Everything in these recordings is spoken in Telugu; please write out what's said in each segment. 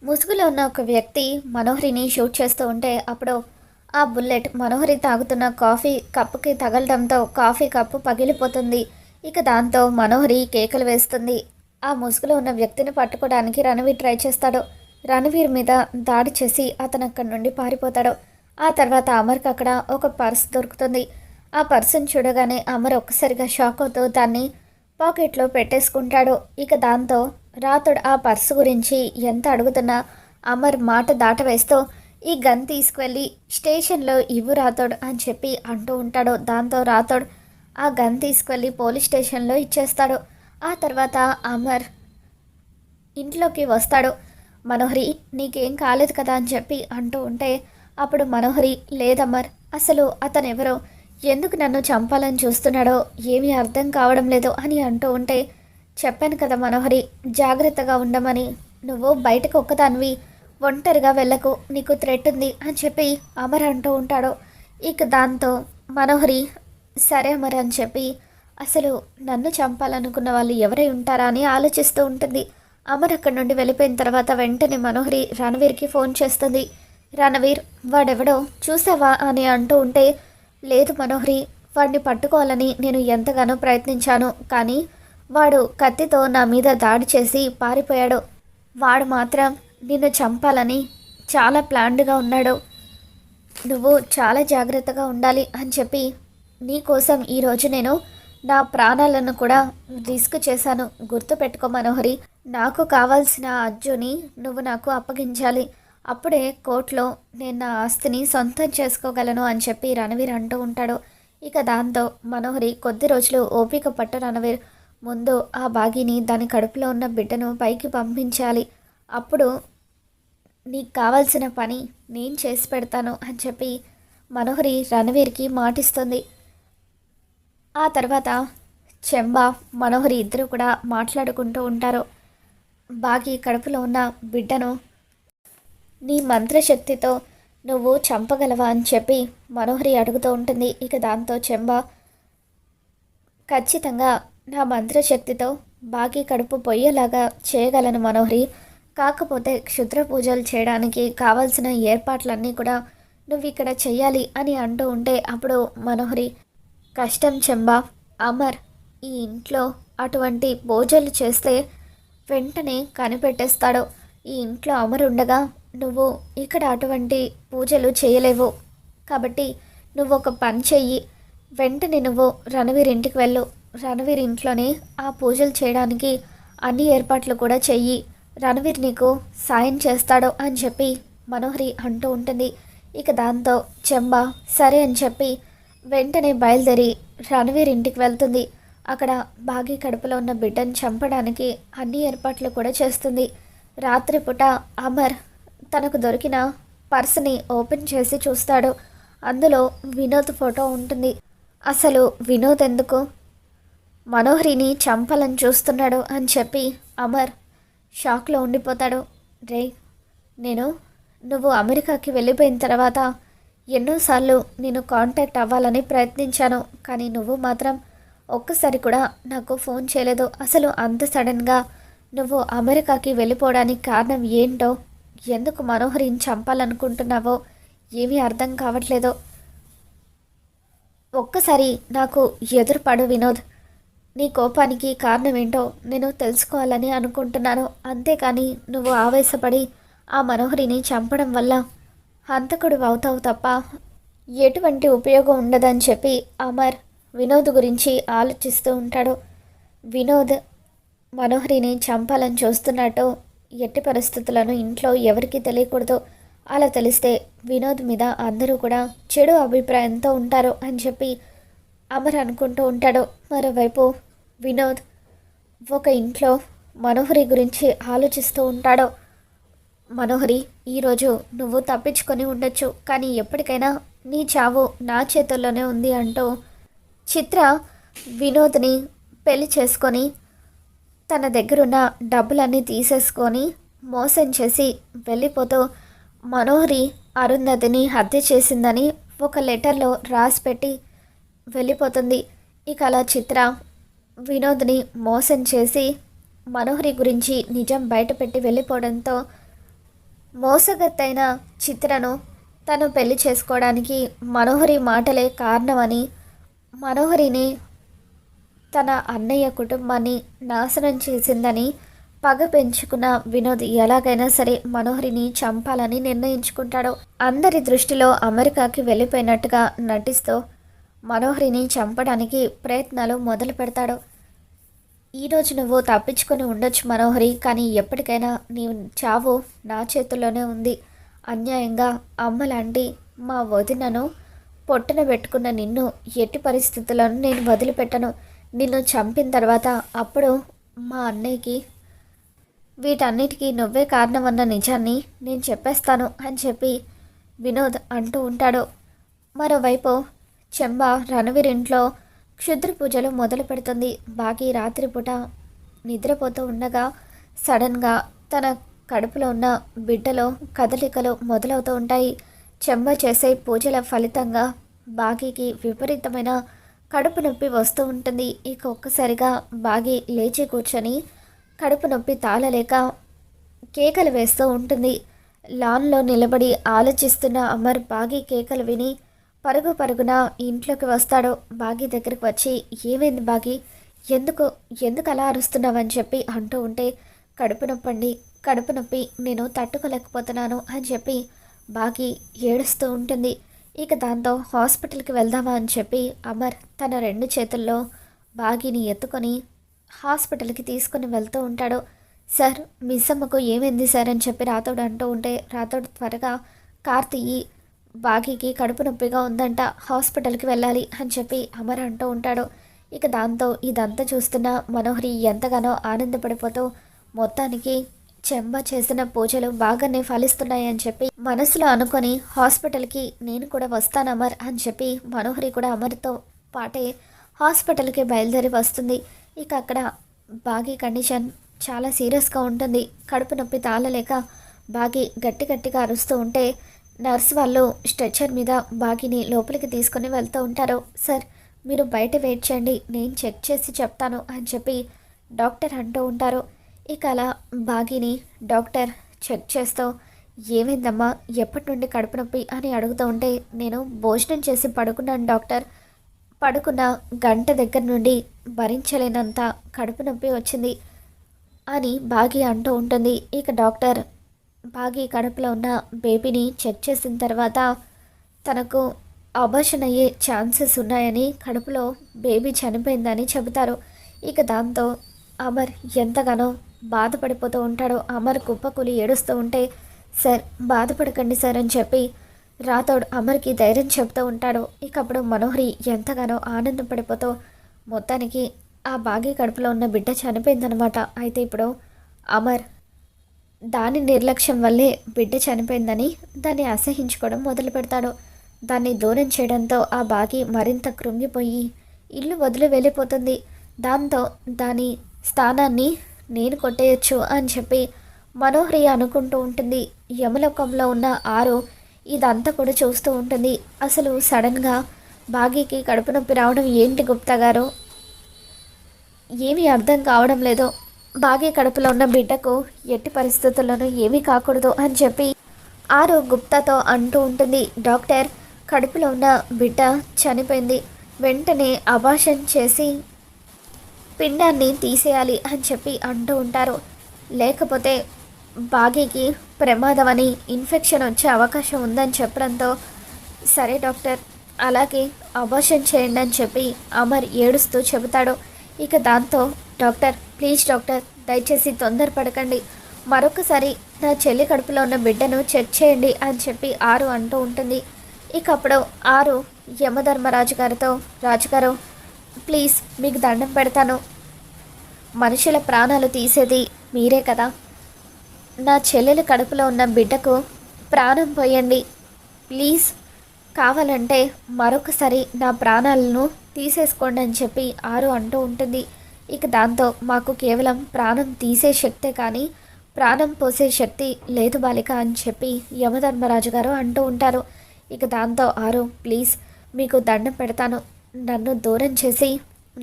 ముసుగులో ఉన్న ఒక వ్యక్తి మనోహరిని షూట్ చేస్తూ ఉంటే అప్పుడు ఆ బుల్లెట్ మనోహరి తాగుతున్న కాఫీ కప్పుకి తగలడంతో కాఫీ కప్పు పగిలిపోతుంది. ఇక దాంతో మనోహరి కేకలు వేస్తుంది. ఆ ముసుగులో ఉన్న వ్యక్తిని పట్టుకోవడానికి రణవీర్ ట్రై చేస్తాడు. రణవీర్ మీద దాడి చేసి అతను అక్కడి నుండి పారిపోతాడు. ఆ తర్వాత అమర్కి అక్కడ ఒక పర్స్ దొరుకుతుంది. ఆ పర్సును చూడగానే అమర్ ఒక్కసారిగా షాక్ అవుతూ దాన్ని పాకెట్లో పెట్టేసుకుంటాడు. ఇక దాంతో రాతుడు ఆ పర్సు గురించి ఎంత అడుగుతున్నా అమర్ మాట దాటవేస్తూ ఈ గన్ తీసుకువెళ్ళి స్టేషన్లో ఇవ్వు రాతోడు అని చెప్పి అంటూ ఉంటాడు. దాంతో రాతోడు ఆ గన్ తీసుకువెళ్ళి పోలీస్ స్టేషన్లో ఇచ్చేస్తాడు. ఆ తర్వాత అమర్ ఇంట్లోకి వస్తాడు. మనోహరి నీకేం కాలేదు కదా అని చెప్పి అంటూ ఉంటే అప్పుడు మనోహరి లేదమ్మర్, అసలు అతను ఎవరో, ఎందుకు నన్ను చంపాలని చూస్తున్నాడో ఏమీ అర్థం కావడం లేదు అని అంటూ ఉంటే చెప్పాను కదా మనోహరి, జాగ్రత్తగా ఉండమని. నువ్వు బయటకు ఒక్కదానివి, ఒంటరిగా వెళ్ళకు, నీకు థ్రెట్ ఉంది అని చెప్పి అమర్ అంటూ ఉంటాడు. ఇక దాంతో మనోహరి సరే అమర్ అని చెప్పి అసలు నన్ను చంపాలనుకున్న వాళ్ళు ఎవరై ఉంటారా అని ఆలోచిస్తూ ఉంటుంది. అమర్ అక్కడి నుండి వెళ్ళిపోయిన తర్వాత వెంటనే మనోహరి రణవీర్కి ఫోన్ చేస్తుంది. రణవీర్ వాడెవడో చూసావా అని అంటూ ఉంటే లేదు మనోహరి, వాడిని పట్టుకోవాలని నేను ఎంతగానో ప్రయత్నించాను, కానీ వాడు కత్తితో నా మీద దాడి చేసి పారిపోయాడు. వాడు మాత్రం నిన్ను చంపాలని చాలా ప్లాన్డ్గా ఉన్నాడు. నువ్వు చాలా జాగ్రత్తగా ఉండాలి అని చెప్పి నీకోసం ఈరోజు నేను నా ప్రాణాలను కూడా రిస్క్ చేశాను. గుర్తుపెట్టుకో మనోహరి, నాకు కావాల్సిన అజ్జుని నువ్వు నాకు అప్పగించాలి. అప్పుడే కోర్టులో నేను నా ఆస్తిని సొంతం చేసుకోగలను అని చెప్పి రణవీర్ అంటూ ఉంటాడు. ఇక దాంతో మనోహరి కొద్ది రోజులు ఓపిక పట్టు రణవీర్, ముందు ఆ బాగిని దాని కడుపులో ఉన్న బిడ్డను పైకి పంపించాలి, అప్పుడు నీకు కావాల్సిన పని నేను చేసి పెడతాను అని చెప్పి మనోహరి రణవీర్కి మాటిస్తుంది. ఆ తర్వాత చెంబా మనోహరి ఇద్దరు కూడా మాట్లాడుకుంటూ ఉంటారు. బాగి కడుపులో ఉన్న బిడ్డను నీ మంత్రశక్తితో నువ్వు చంపగలవా అని చెప్పి మనోహరి అడుగుతూ ఉంటుంది. ఇక దాంతో చెంబా ఖచ్చితంగా నా మంత్రశక్తితో బాగి కడుపు పొయ్యేలాగా చేయగలను మనోహరి, కాకపోతే క్షుద్ర పూజలు చేయడానికి కావాల్సిన ఏర్పాట్లన్నీ కూడా నువ్వు ఇక్కడ చెయ్యాలి అని అంటూ ఉంటే అప్పుడు మనోహరి కష్టం చెంబా, అమర్ ఈ ఇంట్లో అటువంటి పూజలు చేస్తే వెంటనే కనిపెట్టేస్తాడు. ఈ ఇంట్లో అమర్ ఉండగా నువ్వు ఇక్కడ అటువంటి పూజలు చేయలేవు, కాబట్టి నువ్వు ఒక పని చెయ్యి, వెంటనే నువ్వు రణవీర్ ఇంటికి వెళ్ళు, రణవీర్ ఇంట్లోనే ఆ పూజలు చేయడానికి అన్ని ఏర్పాట్లు కూడా చెయ్యి, రణవీర్ నీకు సాయం చేస్తాడు అని చెప్పి మనోహరి అంటూ ఉంటుంది. ఇక దాంతో చెంబా సరే అని చెప్పి వెంటనే బయలుదేరి రణవీర్ ఇంటికి వెళ్తుంది. అక్కడ బాగి కడుపులో ఉన్న బిడ్డను చంపడానికి అన్ని ఏర్పాట్లు కూడా చేస్తుంది. రాత్రిపూట అమర్ తనకు దొరికిన పర్స్ని ఓపెన్ చేసి చూస్తాడు. అందులో వినోద్ ఫోటో ఉంటుంది. అసలు వినోద్ ఎందుకు మనోహరిని చంపాలని చూస్తున్నాడు అని చెప్పి అమర్ షాక్లో ఉండిపోతాడు. రే, నువ్వు అమెరికాకి వెళ్ళిపోయిన తర్వాత ఎన్నోసార్లు నేను కాంటాక్ట్ అవ్వాలని ప్రయత్నించాను, కానీ నువ్వు మాత్రం ఒక్కసారి కూడా నాకు ఫోన్ చేయలేదు. అసలు అంత సడన్గా నువ్వు అమెరికాకి వెళ్ళిపోవడానికి కారణం ఏంటో, ఎందుకు మనోహరిని చంపాలనుకుంటున్నావో ఏమీ అర్థం కావట్లేదు. ఒక్కసారి నాకు ఎదురుపడు వినోద్, నీ కోపానికి కారణం ఏంటో నేను తెలుసుకోవాలని అనుకుంటున్నాను, అంతేకాని నువ్వు ఆవేశపడి ఆ మనోహరిని చంపడం వల్ల హంతకుడు అవుతావు తప్ప ఎటువంటి ఉపయోగం ఉండదని చెప్పి అమర్ వినోద్ గురించి ఆలోచిస్తూ ఉంటాడు. వినోద్ మనోహరిని చంపాలని చూస్తున్నట్టు ఎట్టి పరిస్థితులను ఇంట్లో ఎవరికీ తెలియకూడదు, అలా తెలిస్తే వినోద్ మీద అందరూ కూడా చెడు అభిప్రాయంతో ఉంటారు అని చెప్పి అమర్ అనుకుంటూ ఉంటాడు. మరోవైపు వినోద్ ఒక ఇంట్లో మనోహరి గురించి ఆలోచిస్తూ ఉంటాడు. మనోహరి, ఈరోజు నువ్వు తప్పించుకొని ఉండొచ్చు, కానీ ఎప్పటికైనా నీ చావు నా చేతుల్లోనే ఉంది అంటూ చిత్ర వినోద్ని పెళ్లి చేసుకొని తన దగ్గరున్న డబ్బులన్నీ తీసేసుకొని మోసం చేసి వెళ్ళిపోతూ మనోహరి అరుంధతిని హత్య చేసిందని ఒక లెటర్లో రాసిపెట్టి వెళ్ళిపోతుంది. ఇక అలా చిత్ర వినోద్ని మోసం చేసి మనోహరి గురించి నిజం బయటపెట్టి వెళ్ళిపోవడంతో మోసగత్తైన చిత్రను తను పెళ్లి చేసుకోవడానికి మనోహరి మాటలే కారణమని, మనోహరిని తన అన్నయ్య కుటుంబాన్ని నాశనం చేసిందని పగ పెంచుకున్న వినోద్ ఎలాగైనా సరే మనోహరిని చంపాలని నిర్ణయించుకుంటాడు. అందరి దృష్టిలో అమెరికాకి వెళ్ళిపోయినట్టుగా నటిస్తూ మనోహరిని చంపడానికి ప్రయత్నాలు మొదలు పెడతాడు. ఈరోజు నువ్వు తప్పించుకొని ఉండొచ్చు మనోహరి, కానీ ఎప్పటికైనా నీ చావు నా చేతుల్లోనే ఉంది. అన్యాయంగా అమ్మలాంటి మా వదినను పొట్టన పెట్టుకున్న నిన్ను ఎట్టి పరిస్థితులను నేను వదిలిపెట్టను. నిన్ను చంపిన తర్వాత అప్పుడు మా అన్నయ్యకి వీటన్నిటికీ నువ్వే కారణమన్న నిజాన్ని నేను చెప్పేస్తాను అని చెప్పి వినోద్ అంటూ ఉంటాడు. మరోవైపు చెంబ రణవీర్ ఇంట్లో క్షుద్ర పూజలు మొదలు పెడుతుంది. బాకీ రాత్రిపూట నిద్రపోతూ ఉండగా సడన్గా తన కడుపులో ఉన్న బిడ్డలో కదలికలు మొదలవుతూ ఉంటాయి. చెంబ చేసే పూజల ఫలితంగా బాగీకి విపరీతమైన కడుపు నొప్పి వస్తూ ఉంటుంది. ఇక ఒక్కసారిగా బాగీ లేచి కూర్చొని కడుపు నొప్పి తాళలేక కేకలు వేస్తూ ఉంటుంది. లాన్లో నిలబడి ఆలోచిస్తున్న అమర్ బాగీ కేకలు విని పరుగు పరుగున ఇంట్లోకి వస్తాడు. బాగీ దగ్గరికి వచ్చి ఏమైంది బాగీ, ఎందుకు ఎందుకు అలా అరుస్తున్నావని చెప్పి అంటూ ఉంటే కడుపు నొప్పండి, కడుపు నొప్పి, నేను తట్టుకోలేకపోతున్నాను అని చెప్పి బాగీ ఏడుస్తూ ఉంటుంది. ఇక దాంతో హాస్పిటల్కి వెళ్దామా అని చెప్పి అమర్ తన 2 చేతుల్లో బాగీని ఎత్తుకొని హాస్పిటల్కి తీసుకుని వెళ్తూ ఉంటాడు. సార్ మిస్సమ్మకు ఏమైంది సార్ అని చెప్పి రాతోడు అంటూ ఉంటే రాతోడు త్వరగా కార్ తీయి, బాగీకి కడుపు నొప్పిగా ఉందంట, హాస్పిటల్కి వెళ్ళాలి అని చెప్పి అమర్ అంటూ ఉంటాడు. ఇక దాంతో ఇదంతా చూస్తున్న మనోహరి ఎంతగానో ఆనందపడిపోతూ మొత్తానికి చెంబ చేసిన పూజలు బాగానే ఫలిస్తున్నాయని చెప్పి మనసులో అనుకొని హాస్పిటల్కి నేను కూడా వస్తాను అమర్ అని చెప్పి మనోహరి కూడా అమర్తో పాటే హాస్పిటల్కి బయలుదేరి వస్తుంది. ఇక అక్కడ బాగీ కండిషన్ చాలా సీరియస్గా ఉంటుంది. కడుపు నొప్పి తాళలేక బాగీ గట్టి గట్టిగా అరుస్తూ ఉంటే నర్స్ వాళ్ళు స్ట్రెచ్చర్ మీద బాగీని లోపలికి తీసుకొని వెళ్తూ ఉంటారు. సార్ మీరు బయట వెయిట్ చేయండి, నేను చెక్ చేసి చెప్తాను అని చెప్పి డాక్టర్ అంటూ ఉంటారు. ఇక అలా బాగీని డాక్టర్ చెక్ చేస్తూ ఏమైందమ్మా, ఎప్పటి నుండి కడుపు నొప్పి అని అడుగుతూ ఉంటే నేను భోజనం చేసి పడుకున్నాను డాక్టర్, పడుకున్న గంట దగ్గర నుండి భరించలేనంత కడుపు నొప్పి వచ్చింది అని బాగీ అంటూ ఉంటుంది. ఇక డాక్టర్ బాగీ కడుపులో ఉన్న బేబీని చెక్ చేసిన తర్వాత తనకు అబార్షన్ అయ్యే ఛాన్సెస్ ఉన్నాయని, కడుపులో బేబీ చనిపోయిందని చెబుతారు. ఇక దాంతో అమర్ ఎంతగానో బాధపడిపోతూ ఉంటాడు. అమర్ కుప్పకూలి ఏడుస్తూ ఉంటే సార్ బాధపడకండి సార్ అని చెప్పి రాతోడు అమర్కి ధైర్యం చెప్తూ ఉంటాడు. ఇక అప్పుడు మనోహరి ఎంతగానో ఆనందపడిపోతూ మొత్తానికి ఆ బాగీ కడుపులో ఉన్న బిడ్డ చనిపోయిందనమాట. అయితే ఇప్పుడు అమర్ దాని నిర్లక్ష్యం వల్లే బిడ్డ చనిపోయిందని దాన్ని అసహించుకోవడం మొదలు పెడతాడు. దాన్ని దూరం చేయడంతో ఆ బాగి మరింత కృంగిపోయి ఇల్లు వదిలి వెళ్ళిపోతుంది. దాంతో దాని స్థానాన్ని నేను కొట్టేయచ్చు అని చెప్పి మనోహరి అనుకుంటూ ఉంటుంది. యమలోకంలో ఉన్న ఆరు ఇదంతా కూడా చూస్తూ ఉంటుంది. అసలు సడన్గా బాగీకి కడుపు నొప్పి రావడం ఏంటి గుప్తా గారు, ఏమీ అర్థం కావడం లేదు. బాగీ కడుపులో ఉన్న బిడ్డకు ఎట్టి పరిస్థితుల్లోనూ ఏమీ కాకూడదు అని చెప్పి ఆరు గుప్తాతో అంటూ ఉంటుంది. డాక్టర్ కడుపులో ఉన్న బిడ్డ చనిపోయింది, వెంటనే అబార్షన్ చేసి పిండాన్ని తీసేయాలి అని చెప్పి అంటూ ఉంటారు. లేకపోతే బాగీకి ప్రమాదం అని, ఇన్ఫెక్షన్ వచ్చే అవకాశం ఉందని చెప్పడంతో సరే డాక్టర్ అలాగే అబార్షన్ చేయండి అని చెప్పి అమర్ ఏడుస్తూ చెబుతాడు. ఇక దాంతో డాక్టర్ ప్లీజ్ డాక్టర్ దయచేసి తొందరపడకండి, మరొకసారి నా చెల్లి కడుపులో ఉన్న బిడ్డను చెక్ చేయండి అని చెప్పి ఆరు అంటూ ఉంటుంది. ఇక అప్పుడు ఆరు యమధర్మరాజు గారితో రాజుగారు ప్లీజ్ మీకు దండం పెడతాను, మనుషుల ప్రాణాలు తీసేది మీరే కదా, నా చెల్లెల కడుపులో ఉన్న బిడ్డకు ప్రాణం పోయండి ప్లీజ్, కావాలంటే మరొకసారి నా ప్రాణాలను తీసేసుకోండి అని చెప్పి ఆరు అంటూ ఉంటుంది. ఇక దాంతో మాకు కేవలం ప్రాణం తీసే శక్తే కానీ ప్రాణం పోసే శక్తి లేదు బాలిక అని చెప్పి యమధర్మరాజు గారు అంటూ ఉంటారు. ఇక దాంతో ఆరు ప్లీజ్ మీకు దండం పెడతాను, నన్ను దూరం చేసి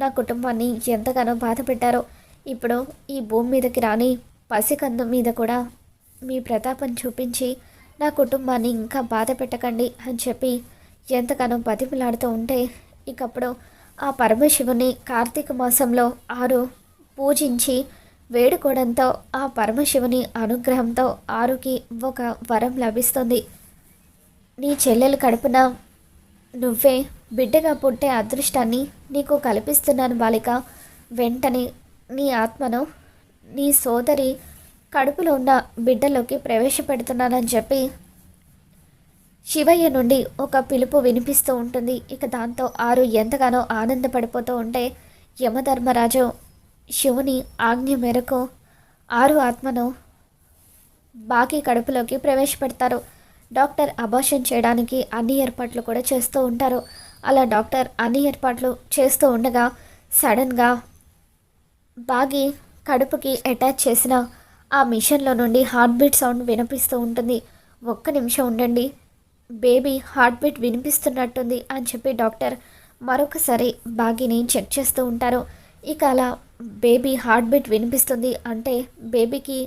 నా కుటుంబాన్ని ఎంతగానో బాధ పెట్టారో, ఇప్పుడు ఈ భూమి మీదకి రాని పసికందు మీద కూడా మీ ప్రతాపం చూపించి నా కుటుంబాన్ని ఇంకా బాధ పెట్టకండి అని చెప్పి ఎంతగానో బతిమలాడుతూ ఉంటే ఇకప్పుడు ఆ పరమశివుని కార్తీక మాసంలో ఆరు పూజించి వేడుకోవడంతో ఆ పరమశివుని అనుగ్రహంతో ఆరుకి ఒక వరం లభిస్తుంది. నీ చెల్లెలు కడుపున నువ్వే బిడ్డగా పుట్టే అదృష్టాన్ని నీకు కల్పిస్తున్నాను బాలిక. వెంటనే నీ ఆత్మను నీ సోదరి కడుపులో ఉన్న బిడ్డలోకి ప్రవేశపెడుతున్నానని చెప్పి శివయ్య నుండి ఒక పిలుపు వినిపిస్తూ ఉంటుంది. ఇక దాంతో ఆరు ఎంతగానో ఆనందపడిపోతూ ఉంటే యమధర్మరాజు శివుని ఆజ్ఞ మేరకు ఆరు ఆత్మను బాకీ కడుపులోకి ప్రవేశపెడతారు. డాక్టర్ అబార్షన్ చేయడానికి అన్ని ఏర్పాట్లు కూడా చేస్తూ ఉంటారు. అలా డాక్టర్ అన్ని ఏర్పాట్లు చేస్తూ ఉండగా సడన్గా బాగి కడుపుకి అటాచ్ చేసిన ఆ మిషన్లో నుండి హార్ట్ బీట్ సౌండ్ వినిపిస్తూ ఉంటుంది. ఒక్క నిమిషం ఉండండి, బేబీ హార్ట్ బీట్ వినిపిస్తున్నట్టుంది అని చెప్పి డాక్టర్ మరొకసారి బాగిని చెక్ చేస్తూ ఉంటారు. ఇక అలా బేబీ హార్ట్ బీట్ వినిపిస్తుంది అంటే బేబీకి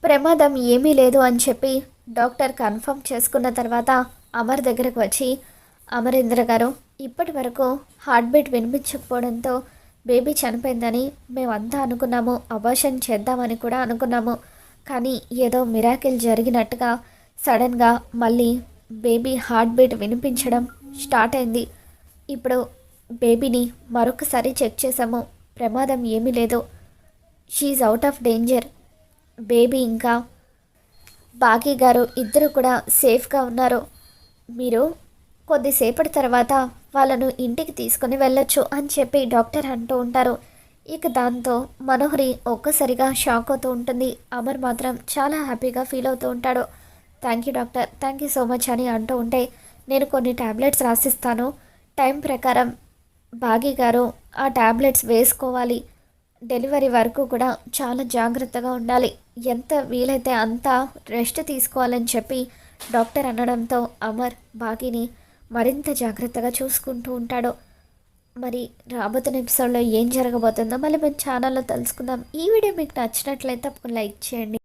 ప్రమాదం ఏమీ లేదు అని చెప్పి డాక్టర్ కన్ఫర్మ్ చేసుకున్న తర్వాత అమర్ దగ్గరకు వచ్చి, అమరేంద్ర గారు, ఇప్పటి వరకు హార్ట్ బీట్ వినిపించకపోవడంతో బేబీ చనిపోయిందని మేమంతా అనుకున్నాము, అబార్షన్ చేద్దామని కూడా అనుకున్నాము. కానీ ఏదో మిరాకిల్ జరిగినట్టుగా సడన్గా మళ్ళీ బేబీ హార్ట్ బీట్ వినిపించడం స్టార్ట్ అయింది. ఇప్పుడు బేబీని మరొకసారి చెక్ చేసాము, ప్రమాదం ఏమీ లేదు, she's out of danger. Baby ఇంకా బాగీ గారు ఇద్దరు కూడా సేఫ్గా ఉన్నారు. మీరు కొద్దిసేపటి తర్వాత వాళ్ళను ఇంటికి తీసుకొని వెళ్ళొచ్చు అని చెప్పి డాక్టర్ అంటూ ఉంటారు. ఇక దాంతో మనోహరి ఒక్కసారిగా షాక్ అవుతూ ఉంటుంది. అమర్ మాత్రం చాలా హ్యాపీగా ఫీల్ అవుతూ ఉంటాడు. Thank you doctor, thank you so much అని అంటూ ఉంటే, నేను కొన్ని ట్యాబ్లెట్స్ రాసిస్తాను, టైం ప్రకారం బాగీ గారు ఆ ట్యాబ్లెట్స్ వేసుకోవాలి, డెలివరీ వరకు కూడా చాలా జాగ్రత్తగా ఉండాలి, ఎంత వీలైతే అంత రెస్ట్ తీసుకోవాలని చెప్పి డాక్టర్ అనడంతో అమర్ బాగీని మరింత జాగ్రత్తగా చూసుకుంటూ ఉంటాడు. మరి రాబోతున్న ఎపిసోడ్లో ఏం జరగబోతుందో మళ్ళీ మన ఛానల్లో తెలుసుకుందాం. ఈ వీడియో మీకు నచ్చినట్లయితే తప్పకుండా లైక్ చేయండి.